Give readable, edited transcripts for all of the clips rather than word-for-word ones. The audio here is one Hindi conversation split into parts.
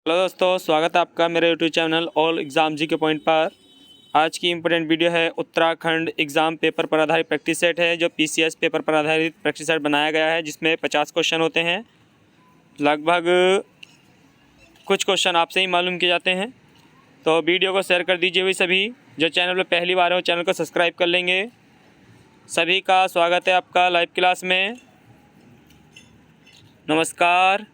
हेलो दोस्तों, स्वागत है आपका मेरे यूट्यूब चैनल ऑल एग्ज़ाम जी के पॉइंट पर। आज की इम्पोर्टेंट वीडियो है उत्तराखंड एग्ज़ाम पेपर पर आधारित प्रैक्टिस सेट है, जो पीसीएस पेपर पर आधारित प्रैक्टिस सेट बनाया गया है, जिसमें 50 क्वेश्चन होते हैं। लगभग कुछ क्वेश्चन आपसे ही मालूम किए जाते हैं, तो वीडियो को शेयर कर दीजिए। भी सभी जो चैनल पर पहली बार हो चैनल को सब्सक्राइब कर लेंगे। सभी का स्वागत है आपका लाइव क्लास में। नमस्कार।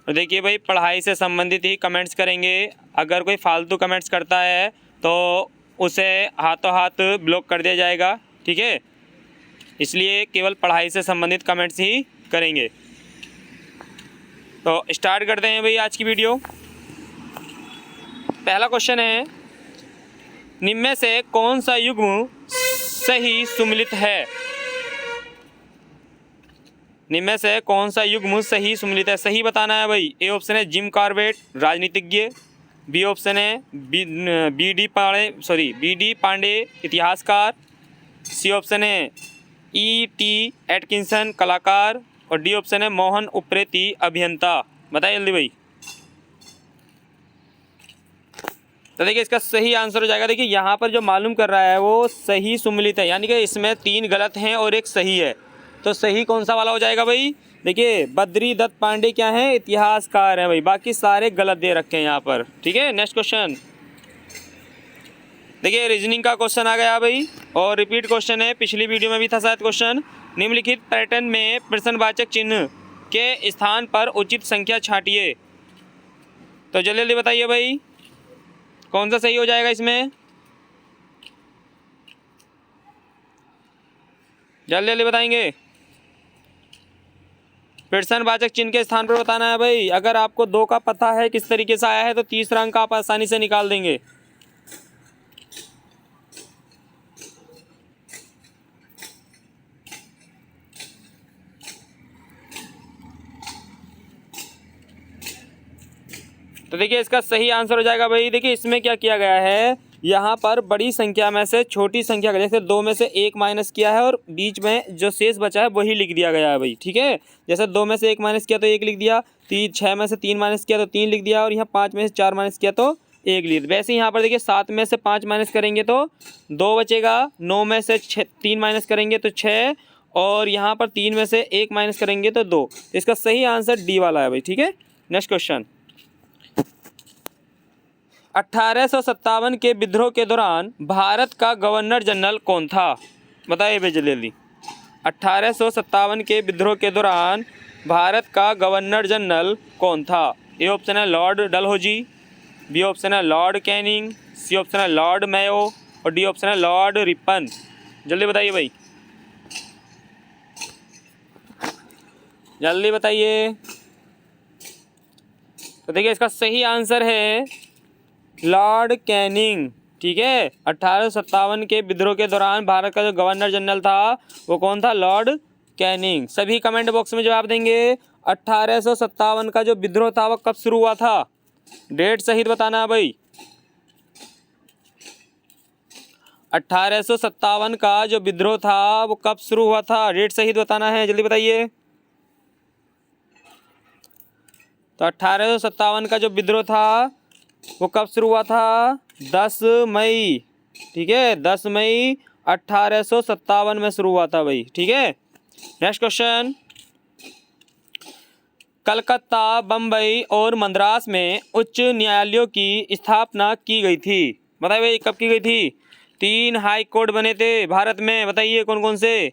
और देखिए भाई, पढ़ाई से संबंधित ही कमेंट्स करेंगे। अगर कोई फालतू कमेंट्स करता है तो उसे हाथों हाथ ब्लॉक कर दिया जाएगा, ठीक है। इसलिए केवल पढ़ाई से संबंधित कमेंट्स ही करेंगे। तो स्टार्ट करते हैं भाई आज की वीडियो। पहला क्वेश्चन है, निम्न में से कौन सा युग्म सही सुमेलित है? निम्न में से कौन सा युग्म सही सुमेलित है? सही बताना है भाई। ए ऑप्शन है जिम कॉर्बेट, राजनीतिज्ञ। बी ऑप्शन है बी डी पांडे, इतिहासकार। सी ऑप्शन है ई टी एटकिंसन, कलाकार। और डी ऑप्शन है मोहन उप्रेती, अभियंता। बताइए जल्दी भाई। तो देखिए, इसका सही आंसर हो जाएगा। देखिए यहाँ पर जो मालूम कर रहा है वो सही सुमेलित है, यानी कि इसमें 3 गलत हैं और 1 सही है। तो सही कौन सा वाला हो जाएगा भाई? देखिए, बद्री दत्त पांडे क्या है? इतिहासकार है भाई। बाकी सारे गलत दे रखे हैं यहाँ पर, ठीक है। नेक्स्ट क्वेश्चन देखिए, रीजनिंग का क्वेश्चन आ गया भाई, और रिपीट क्वेश्चन है। पिछली वीडियो में भी था शायद क्वेश्चन। निम्नलिखित पैटर्न में प्रश्नवाचक चिन्ह के स्थान पर उचित संख्या छांटिए। तो जल्दी जल्दी बताइए भाई, कौन सा सही हो जाएगा इसमें? जल्दी जल्दी बताएंगे। प्रश्नवाचक चिन्ह के स्थान पर बताना है भाई। अगर आपको 2 का पता है किस तरीके से आया है तो तीसरा अंक आप आसानी से निकाल देंगे। तो देखिए, इसका सही आंसर हो जाएगा भाई। देखिए, इसमें क्या किया गया है, यहाँ पर बड़ी संख्या में से छोटी संख्या, जैसे 2 में से 1 माइनस किया है और बीच में जो शेष बचा है वही लिख दिया गया है भाई, ठीक है। जैसे 2 में से 1 माइनस किया तो 1 लिख दिया, 6 में से 3 माइनस किया तो 3 लिख दिया, और यहाँ 5 में से 4 माइनस किया तो 1 लिख दिया। वैसे यहाँ पर देखिए, 7 में से 5 माइनस करेंगे तो 2 बचेगा, 9 में से 3 माइनस करेंगे तो 6, और यहाँ पर 3 में से 1 माइनस करेंगे तो 2। इसका सही आंसर डी वाला है भाई, ठीक है। नेक्स्ट क्वेश्चन, 1857 के विद्रोह के दौरान भारत का गवर्नर जनरल कौन था? बताइए भाई जल्दी जल्दी। 1857 के विद्रोह के दौरान भारत का गवर्नर जनरल कौन था? ए ऑप्शन है लॉर्ड डलहौजी, बी ऑप्शन है लॉर्ड कैनिंग, सी ऑप्शन है लॉर्ड मेयो, और डी ऑप्शन है लॉर्ड रिपन। जल्दी बताइए भाई, जल्दी बताइए। तो देखिए, इसका सही आंसर है लॉर्ड कैनिंग, ठीक है। 1857 के विद्रोह के दौरान भारत का जो गवर्नर जनरल था वो कौन था? Lord Canning. सभी कमेंट बॉक्स में जवाब देंगे। 1857 का जो विद्रोह था वो कब शुरू हुआ था? डेट सहित बताना है भाई। 1857 का जो विद्रोह था वो कब शुरू हुआ था? डेट सहित बताना है, जल्दी बताइए। तो 1857 का जो विद्रोह था वो कब शुरू हुआ था? 10 मई, ठीक है। 10 मई 1857 में शुरू हुआ था भाई, ठीक है। नेक्स्ट क्वेश्चन, कलकत्ता, बम्बई और मद्रास में उच्च न्यायालयों की स्थापना की गई थी। बताइए भाई, कब की गई थी? 3 हाई कोर्ट बने थे भारत में। बताइए कौन कौन से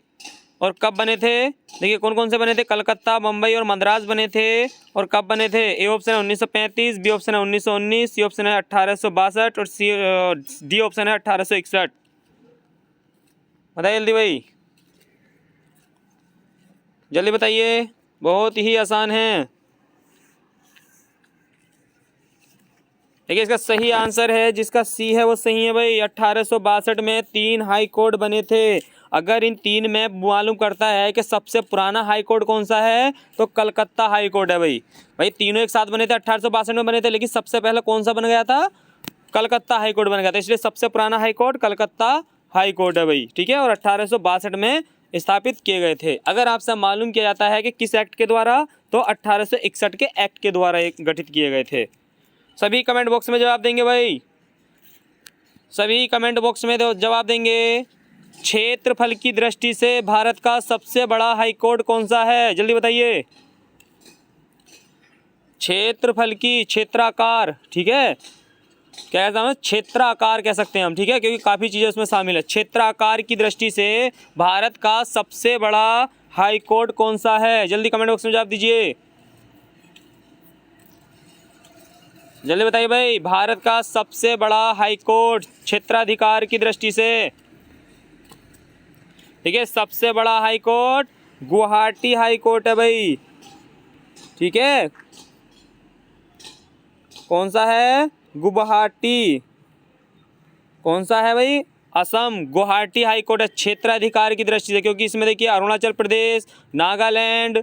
और कब बने थे? देखिए, कौन कौन से बने थे? कलकत्ता, बम्बई और मद्रास बने थे, और कब बने थे? ए ऑप्शन है 1935, बी ऑप्शन है 1919, सी ऑप्शन है 1862, और डी ऑप्शन है 1861। बताइए जल्दी भाई, जल्दी बताइए। बहुत ही आसान है। देखिए, इसका सही आंसर है, जिसका सी है वो सही है भाई। 1862 में 3 हाई कोर्ट बने थे। अगर इन 3 में मालूम करता है कि सबसे पुराना हाई कोर्ट कौन सा है तो कलकत्ता हाई कोर्ट है भाई। भाई तीनों एक साथ बने थे, 1862 में बने थे, लेकिन सबसे पहले कौन सा बन गया था? कलकत्ता हाई कोर्ट बन गया था। इसलिए सबसे पुराना high court Calcutta high court है भाई, ठीक है। और 1862 में स्थापित किए गए थे। अगर आपसे मालूम किया जाता है कि किस एक्ट के द्वारा, तो 1861 के एक्ट के द्वारा एक गठित किए गए थे। सभी कमेंट बॉक्स में जवाब देंगे भाई, सभी कमेंट बॉक्स में जवाब देंगे। क्षेत्रफल की दृष्टि से भारत का सबसे बड़ा हाई कोर्ट कौन सा है, जल्दी बताइए। क्षेत्रफल की, क्षेत्राकार, ठीक है, क्या कहते हैं, क्षेत्राकार कह सकते हैं हम, ठीक है, क्योंकि काफ़ी चीज़ें उसमें शामिल है। क्षेत्राकार की दृष्टि से भारत का सबसे बड़ा हाई कोर्ट कौन सा है, जल्दी कमेंट बॉक्स में जवाब दीजिए, जल्दी बताइए भाई। भारत का सबसे बड़ा हाई कोर्ट क्षेत्राधिकार की दृष्टि से, ठीक है, सबसे बड़ा high court Guwahati high court है भाई, ठीक है। कौन सा है, गुवाहाटी, कौन सा है भाई, असम, गुवाहाटी हाई कोर्ट है क्षेत्राधिकार की दृष्टि से, क्योंकि इसमें देखिए अरुणाचल प्रदेश, नागालैंड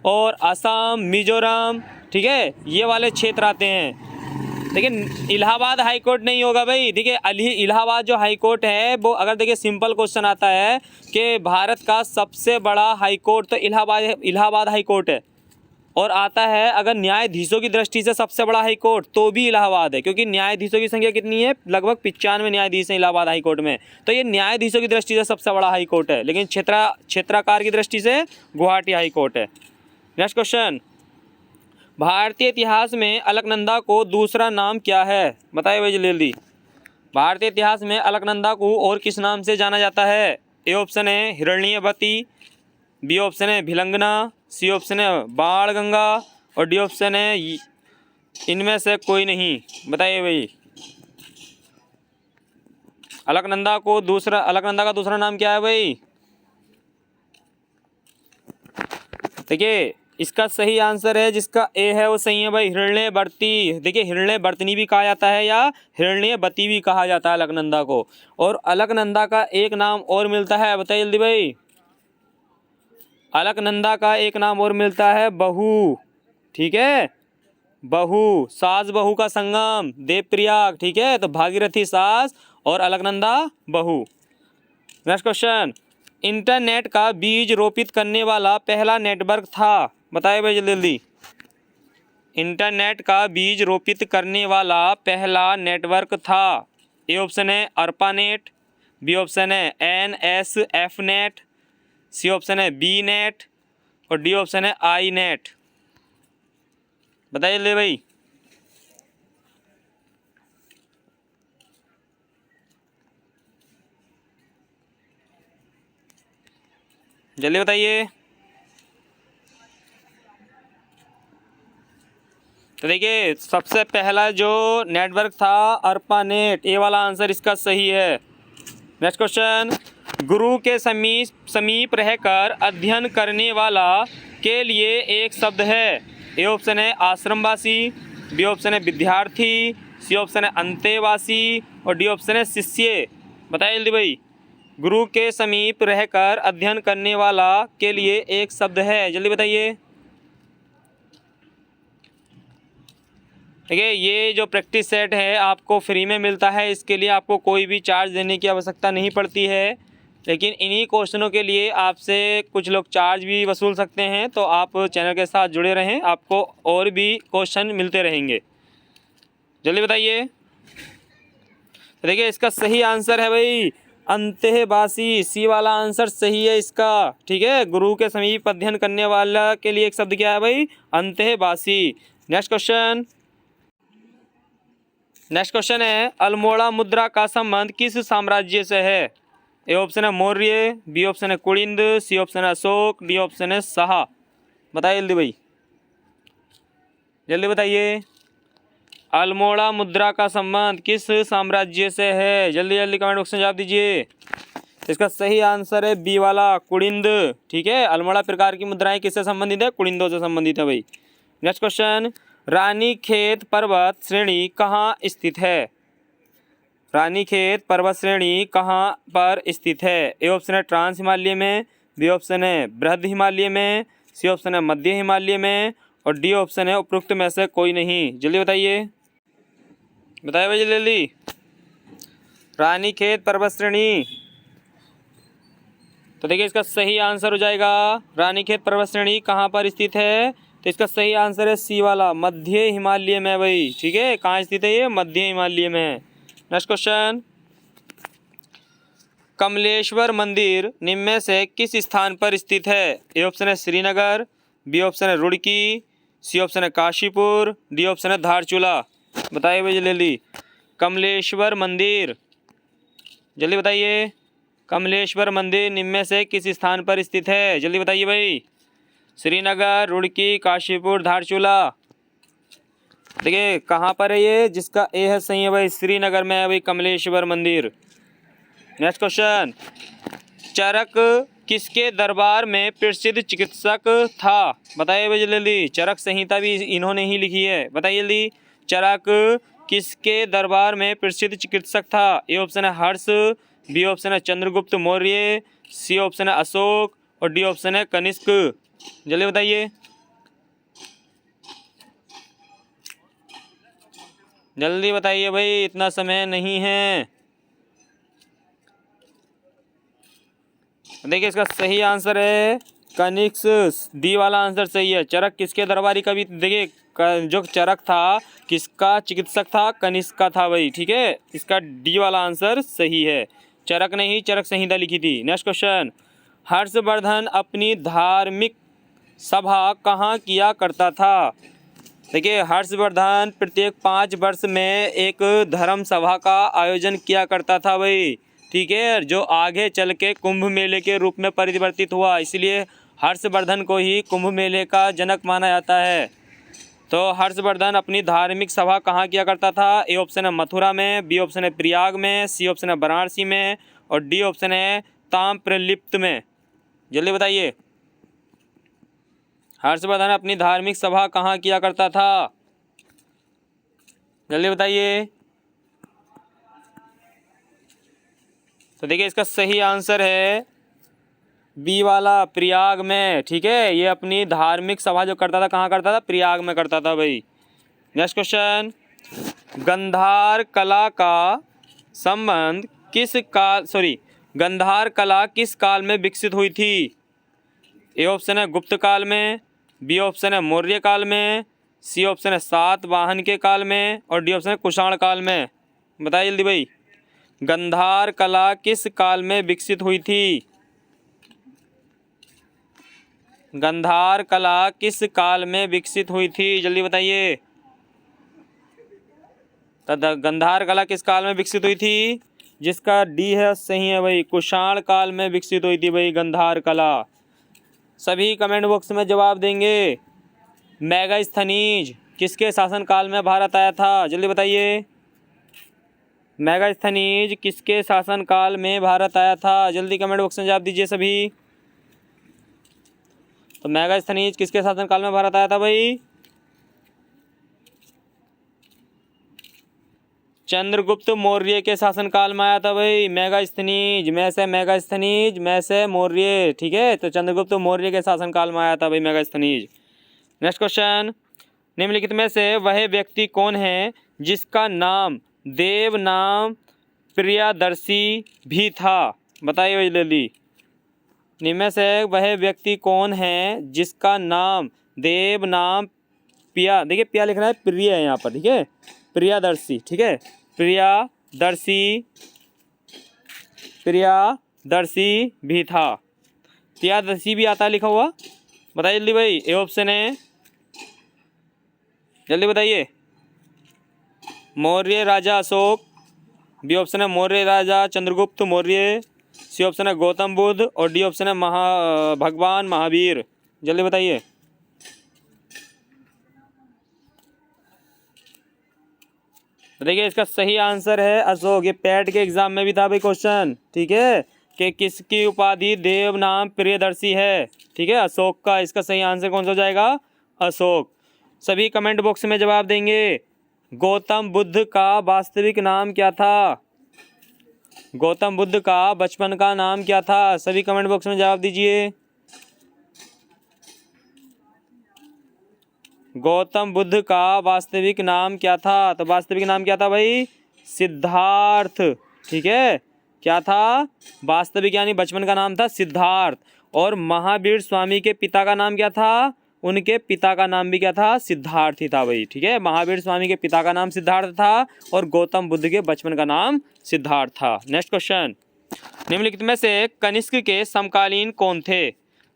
और असम, मिजोरम, ठीक है, ये वाले क्षेत्र आते हैं। लेकिन इलाहाबाद हाई कोर्ट नहीं होगा भाई, देखिए इलाहाबाद जो हाई कोर्ट है वो, अगर देखिए सिंपल क्वेश्चन आता है कि भारत का सबसे बड़ा हाई कोर्ट, तो इलाहाबाद हाई कोर्ट है। और आता है अगर न्यायाधीशों की दृष्टि से सबसे बड़ा हाई कोर्ट, तो भी इलाहाबाद है, क्योंकि न्यायाधीशों की संख्या कितनी है, लगभग 95 न्यायाधीश हैं इलाहाबाद हाई कोर्ट में, तो ये न्यायाधीशों की दृष्टि से सबसे बड़ा हाई कोर्ट है। लेकिन क्षेत्राकार की दृष्टि से गुवाहाटी हाई कोर्ट है। नेक्स्ट क्वेश्चन, भारतीय इतिहास में अलकनंदा को दूसरा नाम क्या है, बताइए भाई जल्दी। भारतीय इतिहास में अलकनंदा को और किस नाम से जाना जाता है। ए ऑप्शन है हिरण्यवती, बी ऑप्शन है भिलंगना, सी ऑप्शन है बाण गंगा और डी ऑप्शन है इनमें से कोई नहीं, बताइए भाई। अलकनंदा का दूसरा नाम क्या है भाई। देखिए इसका सही आंसर है, जिसका ए है वो सही है भाई, हिरण्यवर्ती। देखिए हिरण्यवर्तनी भी कहा जाता है या हिरण्यवती भी कहा जाता है अलकनंदा को। और अलकनंदा का एक नाम और मिलता है, बताइए जल्दी भाई। अलकनंदा का एक नाम और मिलता है बहू, ठीक है, बहू, सास बहू का संगम, देवप्रयाग, ठीक है, तो भागीरथी सास और अलकनंदा बहू। नेक्स्ट क्वेश्चन, इंटरनेट का बीज रोपित करने वाला पहला नेटवर्क था, बताइए भाई जल्दी जल्दी। इंटरनेट का बीज रोपित करने वाला पहला नेटवर्क था। ए ऑप्शन है अर्पानेट, बी ऑप्शन है NSF नेट, सी ऑप्शन है बी नेट और डी ऑप्शन है आई नेट, बताइए ले भाई। जल्दी बताइए। तो देखिए सबसे पहला जो नेटवर्क था अर्पानेट, ये वाला आंसर इसका सही है। नेक्स्ट क्वेश्चन, गुरु के समीप रहकर अध्ययन करने वाला के लिए एक शब्द है। ए ऑप्शन है आश्रमवासी, बी ऑप्शन है विद्यार्थी, सी ऑप्शन है अंतेवासी और डी ऑप्शन है शिष्य, बताइए जल्दी भाई। गुरु के समीप रहकर अध्ययन करने वाला के लिए एक शब्द है, जल्दी बताइए। देखिए ये जो प्रैक्टिस सेट है आपको फ्री में मिलता है, इसके लिए आपको कोई भी चार्ज देने की आवश्यकता नहीं पड़ती है। लेकिन इन्हीं क्वेश्चनों के लिए आपसे कुछ लोग चार्ज भी वसूल सकते हैं, तो आप चैनल के साथ जुड़े रहें, आपको और भी क्वेश्चन मिलते रहेंगे। जल्दी बताइए। तो देखिए इसका सही आंसर है भाई अंतेवासी, सी वाला आंसर सही है इसका, ठीक है। गुरु के समीप अध्ययन करने वाला के लिए एक शब्द क्या है भाई, अंतेवासी। नेक्स्ट क्वेश्चन है अल्मोड़ा मुद्रा का संबंध किस साम्राज्य से है। ए ऑप्शन है मौर्य, बी ऑप्शन है कुलिंद, सी ऑप्शन है अशोक, डी ऑप्शन है शाह, बताइए जल्दी भाई, जल्दी बताइए। अल्मोड़ा मुद्रा का संबंध किस साम्राज्य से है, जल्दी जल्दी कमेंट बॉक्स में जवाब दीजिए। इसका सही आंसर है बी वाला कुलिंद, ठीक है। अल्मोड़ा प्रकार की मुद्राएं किससे संबंधित है, कुलिंदों से संबंधित है भाई। नेक्स्ट क्वेश्चन, रानीखेत पर्वत श्रेणी कहाँ स्थित है। रानीखेत पर्वत श्रेणी कहाँ पर स्थित है। ए ऑप्शन है ट्रांस हिमालय में, बी ऑप्शन है बृहद हिमालय में, सी ऑप्शन है मध्य हिमालय में और डी ऑप्शन है उपरोक्त में से कोई नहीं, जल्दी बताइए, बताइए भाई जल्दी जल्दी। रानीखेत पर्वत श्रेणी, तो देखिए इसका सही आंसर हो जाएगा रानीखेत पर्वत श्रेणी कहाँ पर स्थित है, तो इसका सही आंसर है सी वाला, मध्य हिमालय में भाई। ठीक है, कहाँ स्थित है ये? मध्य हिमालय में है। नेक्स्ट क्वेश्चन, कमलेश्वर मंदिर निम्न में से किस स्थान पर स्थित है? ए ऑप्शन है श्रीनगर, बी ऑप्शन है रुड़की, सी ऑप्शन है काशीपुर, डी ऑप्शन है धारचूला। बताइए भाई जल्दी। कमलेश्वर मंदिर, जल्दी बताइए। कमलेश्वर मंदिर निम्न में से किस स्थान पर स्थित है? जल्दी बताइए भाई। श्रीनगर, रुड़की, काशीपुर, धारचूला। देखिए कहाँ पर है ये? जिसका ए है सही है भाई, श्रीनगर में है भाई कमलेश्वर मंदिर। नेक्स्ट क्वेश्चन, चरक किसके दरबार में प्रसिद्ध चिकित्सक था? बताइए भाई जल्दी। चरक संहिता भी इन्होंने ही लिखी है, बताइए जल्दी। चरक किसके दरबार में प्रसिद्ध चिकित्सक था? ए ऑप्शन है हर्ष, बी ऑप्शन है चंद्रगुप्त मौर्य, सी ऑप्शन है अशोक और डी ऑप्शन है कनिष्क। जल्दी बताइए, जल्दी बताइए भाई, इतना समय नहीं है। देखिए इसका सही आंसर है कनिष्क, डी वाला आंसर सही है। चरक किसके दरबारी कवि? देखिए जो चरक था किसका चिकित्सक था? कनिष्क का था भाई। ठीक है, इसका डी वाला आंसर सही है। चरक ने ही चरक संहिता लिखी थी। नेक्स्ट क्वेश्चन, हर्षवर्धन अपनी धार्मिक सभा कहाँ किया करता था? देखिए हर्षवर्धन प्रत्येक 5 वर्ष में एक धर्म सभा का आयोजन किया करता था भाई। ठीक है, जो आगे चल के कुंभ मेले के रूप में परिवर्तित हुआ, इसलिए हर्षवर्धन को ही कुंभ मेले का जनक माना जाता है। तो हर्षवर्धन अपनी धार्मिक सभा कहाँ किया करता था? ए ऑप्शन है मथुरा में, बी ऑप्शन है प्रयाग में, सी ऑप्शन है वाराणसी में और डी ऑप्शन है ताम्रलिप्त में। जल्दी बताइए, हर्षवर्धन अपनी धार्मिक सभा कहाँ किया करता था? जल्दी बताइए। तो देखिए इसका सही आंसर है बी वाला, प्रयाग में। ठीक है, ये अपनी धार्मिक सभा जो करता था कहाँ करता था? प्रयाग में करता था भाई। नेक्स्ट क्वेश्चन, गांधार कला का संबंध गांधार कला किस काल में विकसित हुई थी? ए ऑप्शन है गुप्त काल में, बी ऑप्शन है मौर्य काल में, सी ऑप्शन है सातवाहन के काल में और डी ऑप्शन है कुषाण काल में। बताइए जल्दी भाई, गांधार कला किस काल में विकसित हुई थी? गांधार कला किस काल में विकसित हुई थी? जल्दी बताइए। तो गांधार कला किस काल में विकसित हुई थी? जिसका डी है सही है भाई, कुषाण काल में विकसित हुई थी भाई गांधार कला। सभी कमेंट बॉक्स में जवाब देंगे। मेगास्थनीज किसके शासन काल में भारत आया था? जल्दी बताइए, मेगास्थनीज किसके शासन काल में भारत आया था? जल्दी कमेंट बॉक्स में जवाब दीजिए सभी। तो मेगास्थनीज किसके शासन काल में भारत आया था भाई? चंद्रगुप्त मौर्य के शासन काल में आया था भाई मेगास्थनीज। में से मौर्य। ठीक है, तो चंद्रगुप्त मौर्य के शासन काल में आया था भाई मेगास्थनीज। नेक्स्ट क्वेश्चन, निम्नलिखित में से वह व्यक्ति कौन है जिसका नाम देव नाम प्रियदर्शी भी था? बताइए भाई जल्दी। निम्न में से वह व्यक्ति कौन है जिसका नाम देव नाम पिया, देखिए पिया लिखना है, प्रिय है यहाँ पर। ठीक है, प्रियदर्शी। ठीक है, प्रियदर्शी भी था। प्रियदर्शी भी आता है लिखा हुआ। बताइए जल्दी भाई, ए ऑप्शन है, जल्दी बताइए, मौर्य राजा अशोक, बी ऑप्शन है मौर्य राजा चंद्रगुप्त मौर्य, सी ऑप्शन है गौतम बुद्ध और डी ऑप्शन है भगवान महावीर। जल्दी बताइए। देखिए इसका सही आंसर है अशोक। ये पैट के एग्जाम में भी था भाई क्वेश्चन। ठीक है, कि किसकी उपाधि देव नाम प्रियदर्शी है? ठीक है, अशोक का। इसका सही आंसर कौन सा हो जाएगा? अशोक। सभी कमेंट बॉक्स में जवाब देंगे। गौतम बुद्ध का वास्तविक नाम क्या था? गौतम बुद्ध का बचपन का नाम क्या था? सभी कमेंट बॉक्स में जवाब दीजिए। गौतम बुद्ध का वास्तविक नाम क्या था? तो वास्तविक नाम क्या था भाई? सिद्धार्थ। ठीक है, क्या था? वास्तविक यानी बचपन का नाम था सिद्धार्थ। और महावीर स्वामी के पिता का नाम क्या था? उनके पिता का नाम भी क्या था, सिद्धार्थ ही था भाई। ठीक है, महावीर स्वामी के पिता का नाम सिद्धार्थ था और गौतम बुद्ध के बचपन का नाम सिद्धार्थ था। नेक्स्ट क्वेश्चन, निम्नलिखित में से कनिष्क के समकालीन कौन थे?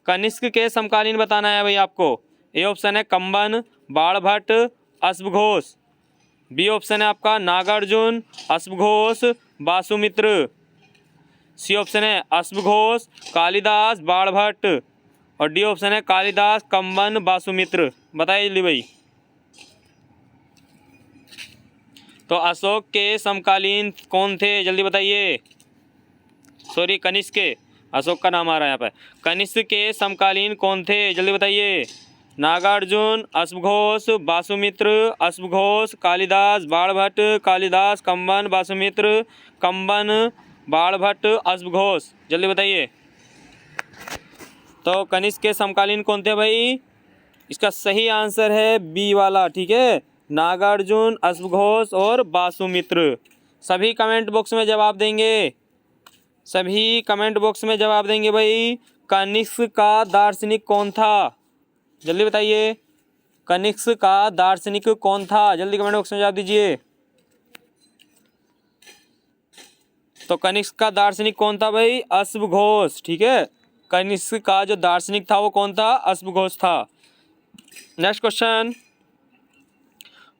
कनिष्क के समकालीन बताना है भाई आपको। ए ऑप्शन है कंबन, बाणभट्ट, अश्वघोष। बी ऑप्शन है आपका नागार्जुन, अश्वघोष, वासुमित्र। सी ऑप्शन है अश्वघोष, कालिदास, बाणभट्ट। और डी ऑप्शन है कालिदास, कंबन, वासुमित्र। बताइए जल्दी भाई। तो अशोक के समकालीन कौन थे, जल्दी बताइए। सॉरी, कनिष्क के, अशोक का नाम आ रहा है यहाँ पर। कनिष्क के समकालीन कौन थे, जल्दी बताइए। नागार्जुन, अश्वघोष, वासुमित्र, अश्वघोष, कालिदास, बाणभट्ट, कालिदास, कंबन, वासुमित्र, कंबन, बाणभट्ट, अश्वघोष। जल्दी बताइए। तो कनिष्क के समकालीन कौन थे भाई? इसका सही आंसर है बी वाला। ठीक है, नागार्जुन, अश्वघोष और वासुमित्र। सभी कमेंट बॉक्स में जवाब देंगे, सभी कमेंट बॉक्स में जवाब देंगे भाई। कनिष्क का दार्शनिक कौन था, जल्दी बताइए। कनिष्क का दार्शनिक कौन था, जल्दी कमेंट बॉक्स में जवाब दीजिए। तो कनिष्क का दार्शनिक कौन था भाई? अश्वघोष। ठीक है, कनिष्क का जो दार्शनिक था वो कौन था? अश्वघोष था। नेक्स्ट क्वेश्चन,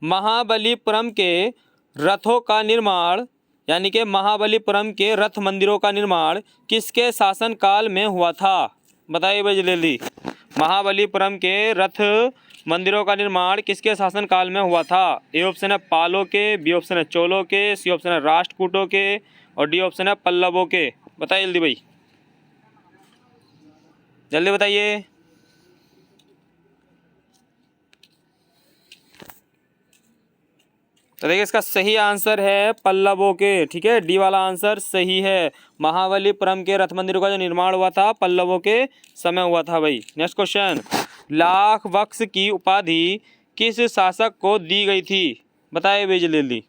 महाबलीपुरम के रथों का निर्माण, यानी कि महाबलीपुरम के रथ मंदिरों का निर्माण किसके शासनकाल में हुआ था? बताइए भाई जल्दी। महाबलीपुरम के रथ मंदिरों का निर्माण किसके शासनकाल में हुआ था? ए ऑप्शन है पालों के, बी ऑप्शन है चोलों के, सी ऑप्शन है राष्ट्रकूटों के और डी ऑप्शन है पल्लवों के। बताइए जल्दी भाई, जल्दी बताइए। तो देखिए इसका सही आंसर है पल्लवों के। ठीक है, डी वाला आंसर सही है। महाबलीपुरम के रथ मंदिरों का जो निर्माण हुआ था पल्लवों के समय हुआ था भाई। नेक्स्ट क्वेश्चन, लाख बख्श की उपाधि किस शासक को दी गई थी? बताइए भाई जल्दी।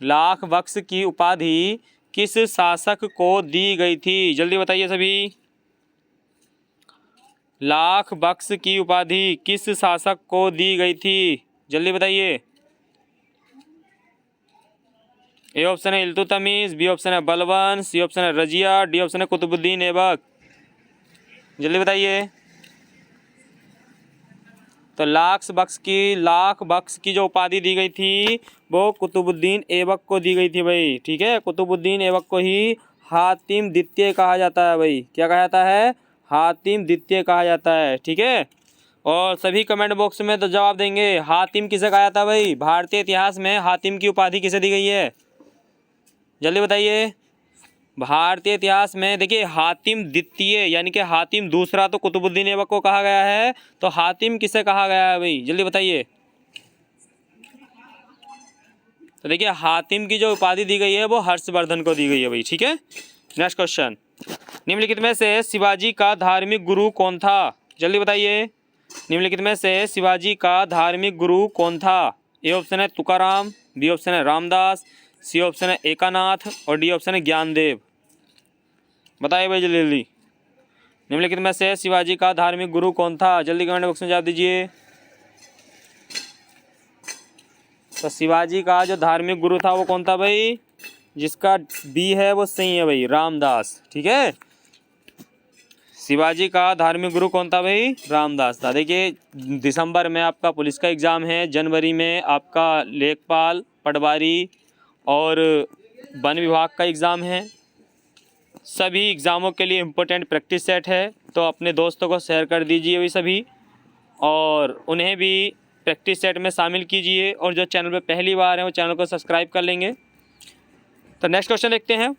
लाख बख्श की उपाधि किस शासक को दी गई थी? जल्दी बताइए सभी। लाख बख्श की उपाधि किस शासक को दी गई थी? जल्दी बताइए। ए ऑप्शन है इल्तुतमिश, बी ऑप्शन है बलबन, सी ऑप्शन है रजिया, डी ऑप्शन है कुतुबुद्दीन ऐबक। जल्दी बताइए। तो लाख बख्श की जो उपाधि दी गई थी वो कुतुबुद्दीन ऐबक को दी गई थी भाई। ठीक है, कुतुबुद्दीन ऐबक को ही हातिम द्वितीय कहा जाता है भाई। क्या कहा जाता है? हातिम द्वितीय कहा जाता है। ठीक है, और सभी कमेंट बॉक्स में तो जवाब देंगे। हातिम किसे कहा जाता है भाई? भारतीय इतिहास में हातिम की उपाधि किसे दी गई है? जल्दी बताइए। भारतीय इतिहास में देखिए हातिम द्वितीय यानी कि हातिम दूसरा तो कुतुबुद्दीन ऐबक को कहा गया है, तो हातिम किसे कहा गया है भाई? जल्दी बताइए। तो देखिए हातिम की जो उपाधि दी गई है वो हर्षवर्धन को दी गई है भाई। ठीक है, नेक्स्ट क्वेश्चन, निम्नलिखित में से शिवाजी का धार्मिक गुरु कौन था? जल्दी बताइए। निम्नलिखित में से शिवाजी का धार्मिक गुरु कौन था? ए ऑप्शन है तुकाराम, बी ऑप्शन है रामदास, सी ऑप्शन है एकानाथ और डी ऑप्शन है ज्ञानदेव। बताइए भाई जल्दी जल्दी। निम्नलिखित में से शिवाजी का धार्मिक गुरु कौन था? जल्दी कमेंट बॉक्स में जवाब दीजिए। तो शिवाजी का जो धार्मिक गुरु था वो कौन था भाई? जिसका बी है वो सही है भाई, रामदास। ठीक है, शिवाजी का धार्मिक गुरु कौन था भाई? रामदास था। देखिए दिसंबर में आपका पुलिस का एग्ज़ाम है, जनवरी में आपका लेखपाल, पटवारी और वन विभाग का एग्ज़ाम है। सभी एग्ज़ामों के लिए इम्पोर्टेंट प्रैक्टिस सेट है, तो अपने दोस्तों को शेयर कर दीजिए भी सभी, और उन्हें भी प्रैक्टिस सेट में शामिल कीजिए। और जो चैनल पे पहली बार है वो चैनल को सब्सक्राइब कर लेंगे। तो नेक्स्ट क्वेश्चन देखते हैं।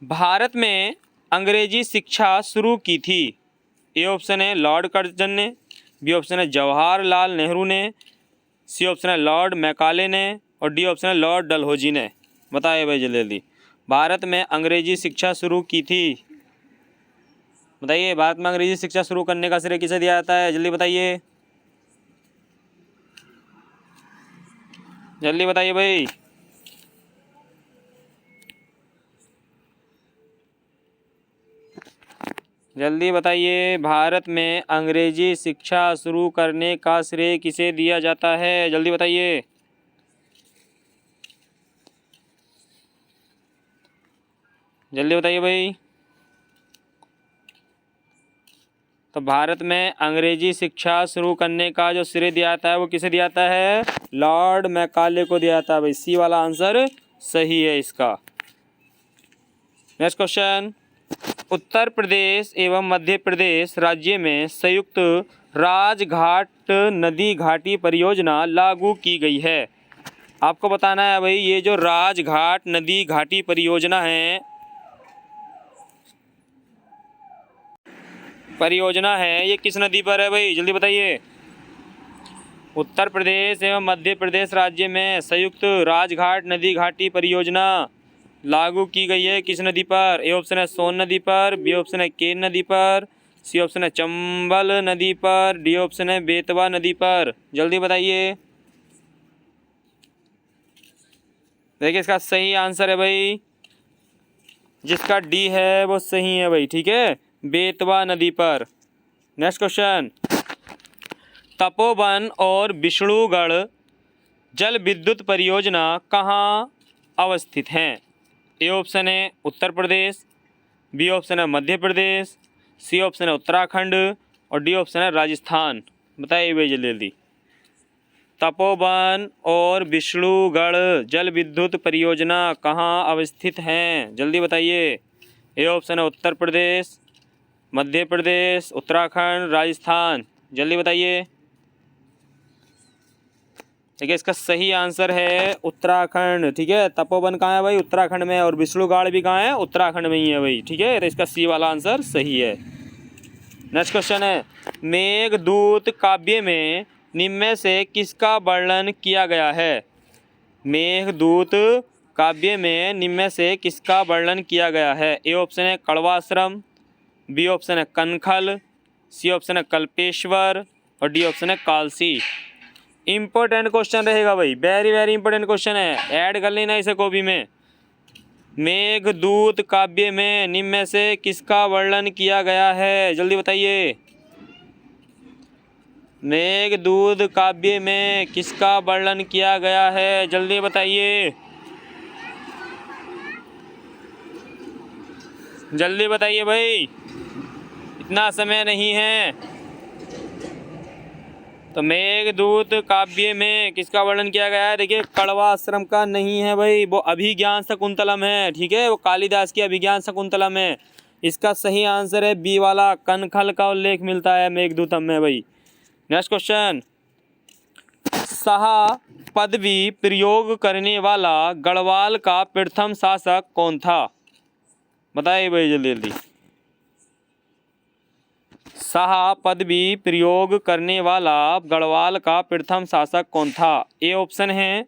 भारत में अंग्रेजी शिक्षा शुरू की थी? ए ऑप्शन है लॉर्ड कर्जन ने, बी ऑप्शन है जवाहरलाल नेहरू ने, सी ऑप्शन है लॉर्ड मैकाले ने और डी ऑप्शन है लॉर्ड डलहौजी ने। बताइए भाई जल्दी जल्दी। भारत में अंग्रेजी शिक्षा शुरू की थी? बताइए, भारत में अंग्रेजी शिक्षा शुरू करने का श्रेय किसे दिया जाता है? जल्दी बताइए, जल्दी बताइए भाई। जल्दी बताइए, भारत में अंग्रेजी शिक्षा शुरू करने का श्रेय किसे दिया जाता है? जल्दी बताइए। जल्दी बताइए भाई। तो भारत में अंग्रेजी शिक्षा शुरू करने का जो श्रेय दिया जाता है वो किसे दिया जाता है? लॉर्ड मैकाले को दिया जाता है भाई। सी वाला आंसर सही है इसका। नेक्स्ट क्वेश्चन, उत्तर प्रदेश एवं मध्य प्रदेश राज्य में संयुक्त राजघाट नदी घाटी परियोजना लागू की गई है। आपको बताना है भाई, ये जो राजघाट नदी घाटी परियोजना है ये किस नदी पर है भाई? जल्दी बताइए। उत्तर प्रदेश एवं मध्य प्रदेश राज्य में संयुक्त राजघाट नदी घाटी परियोजना लागू की गई है किस नदी पर? ए ऑप्शन है सोन नदी पर, बी ऑप्शन है केन नदी पर, सी ऑप्शन है चंबल नदी पर, डी ऑप्शन है बेतवा नदी पर। जल्दी बताइए। देखिए इसका सही आंसर है भाई, जिसका डी है वो सही है भाई, ठीक है, बेतवा नदी पर। नेक्स्ट क्वेश्चन, तपोवन और विष्णुगढ़ जल विद्युत परियोजना कहाँ अवस्थित हैं? ए ऑप्शन है उत्तर प्रदेश, बी ऑप्शन है मध्य प्रदेश, सी ऑप्शन है उत्तराखंड और डी ऑप्शन है राजस्थान। बताइए भाई जल्दी जल्दी। तपोवन और विष्णुगढ़ जल विद्युत परियोजना कहाँ अवस्थित हैं? जल्दी बताइए। ए ऑप्शन है उत्तर प्रदेश, मध्य प्रदेश, उत्तराखंड, राजस्थान। जल्दी बताइए। ठीक है, इसका सही आंसर है उत्तराखंड, ठीक है। तपोवन कहाँ है भाई? उत्तराखंड में। और विष्णुगढ़ भी कहाँ है? उत्तराखंड में ही है भाई, ठीक है। तो इसका सी वाला आंसर सही है। नेक्स्ट क्वेश्चन है, मेघदूत काव्य में निम्न में से किसका वर्णन किया गया है? मेघदूत काव्य में निम्न में से किसका वर्णन किया गया है? ए ऑप्शन है कड़वाश्रम, बी ऑप्शन है कनखल, सी ऑप्शन है कल्पेश्वर और डी ऑप्शन है कालसी। इंपॉर्टेंट क्वेश्चन रहेगा भाई, वेरी वेरी इंपॉर्टेंट क्वेश्चन है, ऐड कर लेना इसे कॉपी में। मेघदूत काव्य में निम्न में से किसका वर्णन किया गया है? जल्दी बताइए। मेघदूत काव्य में किसका वर्णन किया गया है? जल्दी बताइए, जल्दी बताइए भाई, इतना समय नहीं है। तो मेघदूत काव्य में किसका वर्णन किया गया है? देखिए कड़वाश्रम का नहीं है भाई, वो अभिज्ञान शकुंतलम है, ठीक है, वो कालिदास की अभिज्ञान शकुंतलम है। इसका सही आंसर है बी वाला, कनखल का उल्लेख मिलता है मेघदूतम में भाई। नेक्स्ट क्वेश्चन, शाह पदवी प्रयोग करने वाला गढ़वाल का प्रथम शासक कौन था? बताइए भाई जल्दी जल्दी। शाह पदवी प्रयोग करने वाला गढ़वाल का प्रथम शासक कौन था? ए ऑप्शन है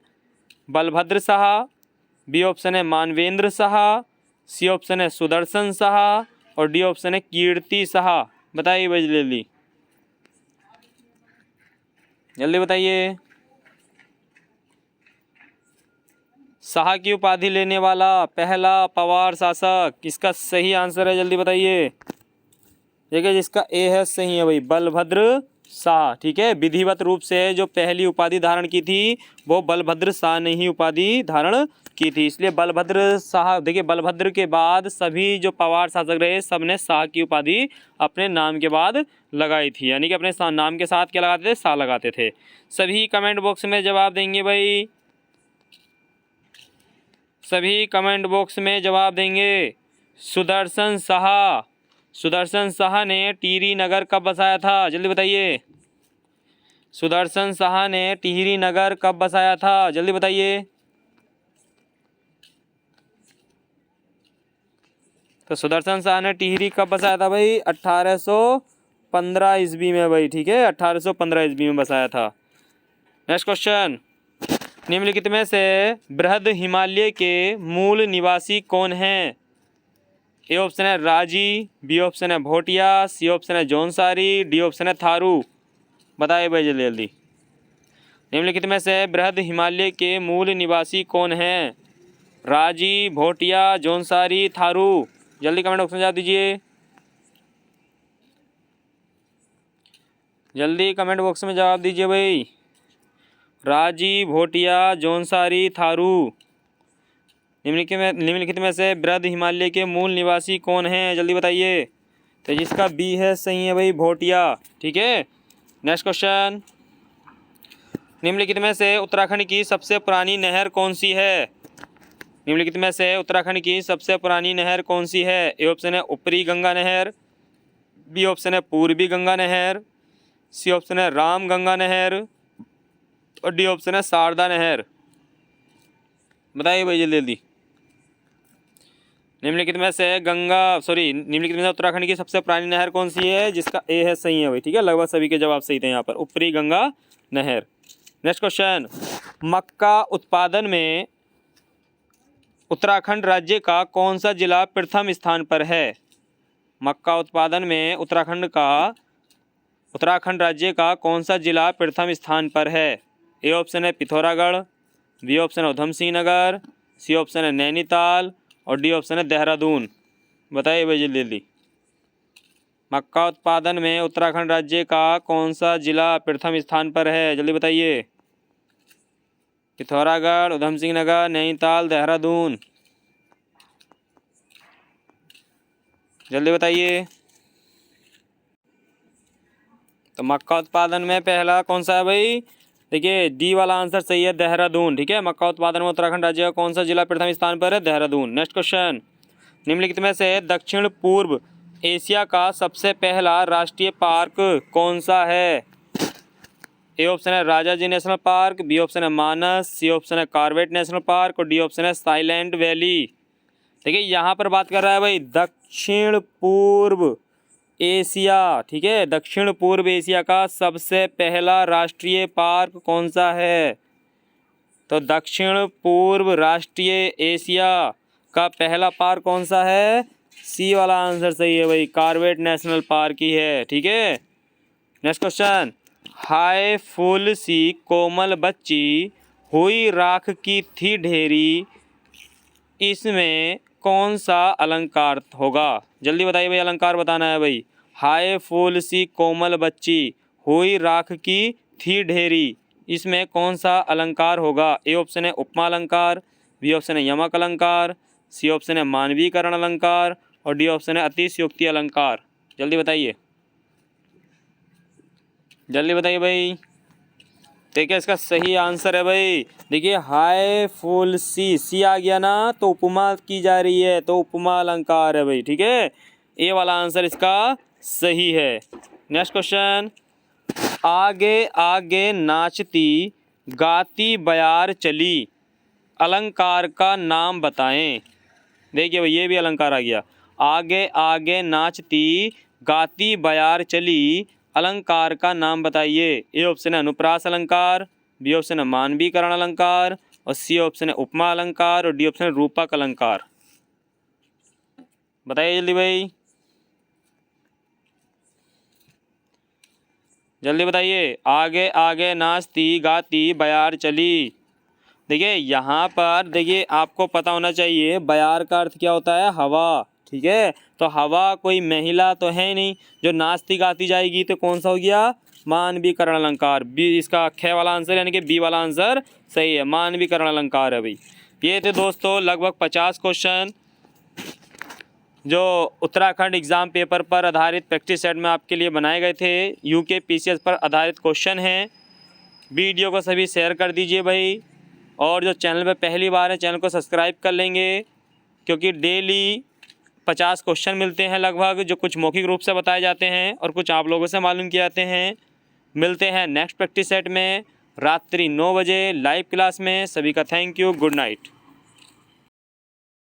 बलभद्र शाह, बी ऑप्शन है मानवेंद्र शाह, सी ऑप्शन है सुदर्शन शाह और डी ऑप्शन है कीर्ति शाह। बताइए भाई जल्दी जल्दी बताइए। शाह की उपाधि लेने वाला पहला पवार शासक, इसका सही आंसर है, जल्दी बताइए। देखिए जिसका ए है सही है भाई, बलभद्र शाह, ठीक है। विधिवत रूप से जो पहली उपाधि धारण की थी वो बलभद्र शाह ने ही उपाधि धारण की थी, इसलिए बलभद्र शाह। देखिए बलभद्र के बाद सभी जो पवार शासक रहे सब ने शाह की उपाधि अपने नाम के बाद लगाई थी, यानी कि अपने नाम के साथ क्या लगाते थे? शाह लगाते थे। सभी कमेंट बॉक्स में जवाब देंगे भाई, सभी कमेंट बॉक्स में जवाब देंगे। सुदर्शन शाह, सुदर्शन शाह ने टिहरी नगर कब बसाया था? जल्दी बताइए। सुदर्शन शाह ने टिहरी नगर कब बसाया था? जल्दी बताइए। तो सुदर्शन शाह ने टिहरी कब बसाया था भाई? 1815 ईस्वी में भाई, ठीक है, 1815 ईस्वी में बसाया था। नेक्स्ट क्वेश्चन, निम्नलिखित में से बृहद हिमालय के मूल निवासी कौन हैं? ए ऑप्शन है राजी, बी ऑप्शन है भोटिया, सी ऑप्शन है जौनसारी, डी ऑप्शन है थारू। बताइए भाई जल्दी जल्दी। निम्नलिखित में से बृहद हिमालय के मूल निवासी कौन हैं? राजी, भोटिया, जौनसारी, थारू। जल्दी कमेंट बॉक्स में जवाब दीजिए। जल्दी कमेंट बॉक्स में जवाब दीजिए भाई। राजी, भोटिया, जौनसारी, थारू। निम्नलिखित में से वृद्ध हिमालय के मूल निवासी कौन हैं? जल्दी बताइए। तो जिसका बी है सही है भाई, भोटिया। ठीक है, नेक्स्ट क्वेश्चन। निम्नलिखित में से उत्तराखंड की सबसे पुरानी नहर कौन सी है? निम्नलिखित में से उत्तराखंड की सबसे पुरानी नहर कौन सी है? ए ऑप्शन है ऊपरी गंगा नहर, बी ऑप्शन है पूर्वी गंगा नहर, सी ऑप्शन है राम गंगा नहर और डी ऑप्शन है शारदा नहर। बताइए भाई जल्दी जल्दी। निम्नलिखित में से उत्तराखंड की सबसे पुरानी नहर कौन सी है? जिसका ए है सही है भाई। ठीक है, लगभग सभी के जवाब सही थे यहाँ पर, ऊपरी गंगा नहर। Next question. मक्का उत्पादन में उत्तराखंड राज्य का कौन सा जिला प्रथम स्थान पर है? मक्का उत्पादन में उत्तराखंड राज्य का कौन सा जिला प्रथम स्थान पर है? ए ऑप्शन है पिथौरागढ़, बी ऑप्शन है उधम सिंह नगर, सी ऑप्शन है नैनीताल और डी ऑप्शन है देहरादून। बताइए भाई जल्दी जल्दी। मक्का उत्पादन में उत्तराखंड राज्य का कौन सा जिला प्रथम स्थान पर है? जल्दी बताइए। पिथौरागढ़, उधम सिंह नगर, नैनीताल, देहरादून। जल्दी बताइए। तो मक्का उत्पादन में पहला कौन सा है भाई? देखिए डी वाला आंसर सही है, देहरादून। ठीक है, मक्का उत्पादन में उत्तराखंड राज्य का कौन सा जिला प्रथम स्थान पर है? देहरादून। Next question. निम्नलिखित में से दक्षिण पूर्व एशिया का सबसे पहला राष्ट्रीय पार्क कौन सा है? ए ऑप्शन है Rajaji National Park, B option है मानस, सी ऑप्शन है कॉर्बेट नेशनल पार्क और डी ऑप्शन है साइलेंट वैली। देखिए यहाँ पर बात कर रहा है भाई दक्षिण पूर्व एशिया। ठीक है, दक्षिण पूर्व एशिया का सबसे पहला राष्ट्रीय पार्क कौन सा है? तो दक्षिण पूर्व राष्ट्रीय एशिया का पहला पार्क कौन सा है? सी वाला आंसर सही है भाई, कॉर्बेट नेशनल पार्क ही है। ठीक है, नेक्स्ट क्वेश्चन। हाय फूल सी कोमल बच्ची, हुई राख की थी ढेरी, इसमें कौन सा अलंकार होगा? जल्दी बताइए भाई, अलंकार बताना है भाई। हाय फूल सी कोमल बच्ची, हुई राख की थी ढेरी, इसमें कौन सा अलंकार होगा? ए ऑप्शन है उपमा अलंकार, बी ऑप्शन है यमक अलंकार, सी ऑप्शन है मानवीकरण अलंकार और डी ऑप्शन है अतिशयोक्ति अलंकार। जल्दी बताइए, जल्दी बताइए भाई। देखिए इसका सही आंसर है भाई, देखिए हाय फूल सी आ गया ना तो उपमा की जा रही है, तो उपमा अलंकार है भाई। ठीक है, ए वाला आंसर इसका सही है। Next question. आगे आगे नाचती गाती बयार चली, अलंकार का नाम बताएं। देखिए भाई ये भी अलंकार आ गया। आगे आगे नाचती गाती बयार चली, अलंकार का नाम बताइए। ए ऑप्शन है अनुप्रास अलंकार, बी ऑप्शन है मानवीकरण अलंकार और सी ऑप्शन है उपमा अलंकार और डी ऑप्शन है रूपक अलंकार। बताइए जल्दी भाई, जल्दी बताइए। आगे आगे नाचती गाती बयार चली। देखिए यहाँ पर देखिए आपको पता होना चाहिए बयार का अर्थ क्या होता है? हवा। ठीक है, तो हवा कोई महिला तो है नहीं जो नाचती गाती जाएगी, तो कौन सा हो गया? मानवीकरण अलंकार। बी इसका ख वाला आंसर यानी कि बी वाला आंसर सही है, मानवीकरण अलंकार है भाई। ये थे दोस्तों लगभग 50 क्वेश्चन जो उत्तराखंड एग्ज़ाम पेपर पर आधारित प्रैक्टिस सेट में आपके लिए बनाए गए थे। यूके पीसीएस पर आधारित क्वेश्चन हैं। वीडियो को सभी शेयर कर दीजिए भाई, और जो चैनल पे पहली बार है चैनल को सब्सक्राइब कर लेंगे, क्योंकि डेली 50 क्वेश्चन मिलते हैं लगभग, जो कुछ मौखिक रूप से बताए जाते हैं और कुछ आप लोगों से मालूम किए जाते हैं। मिलते हैं नेक्स्ट प्रैक्टिस सेट में रात्रि 9 बजे लाइव क्लास में। सभी का थैंक यू, गुड नाइट।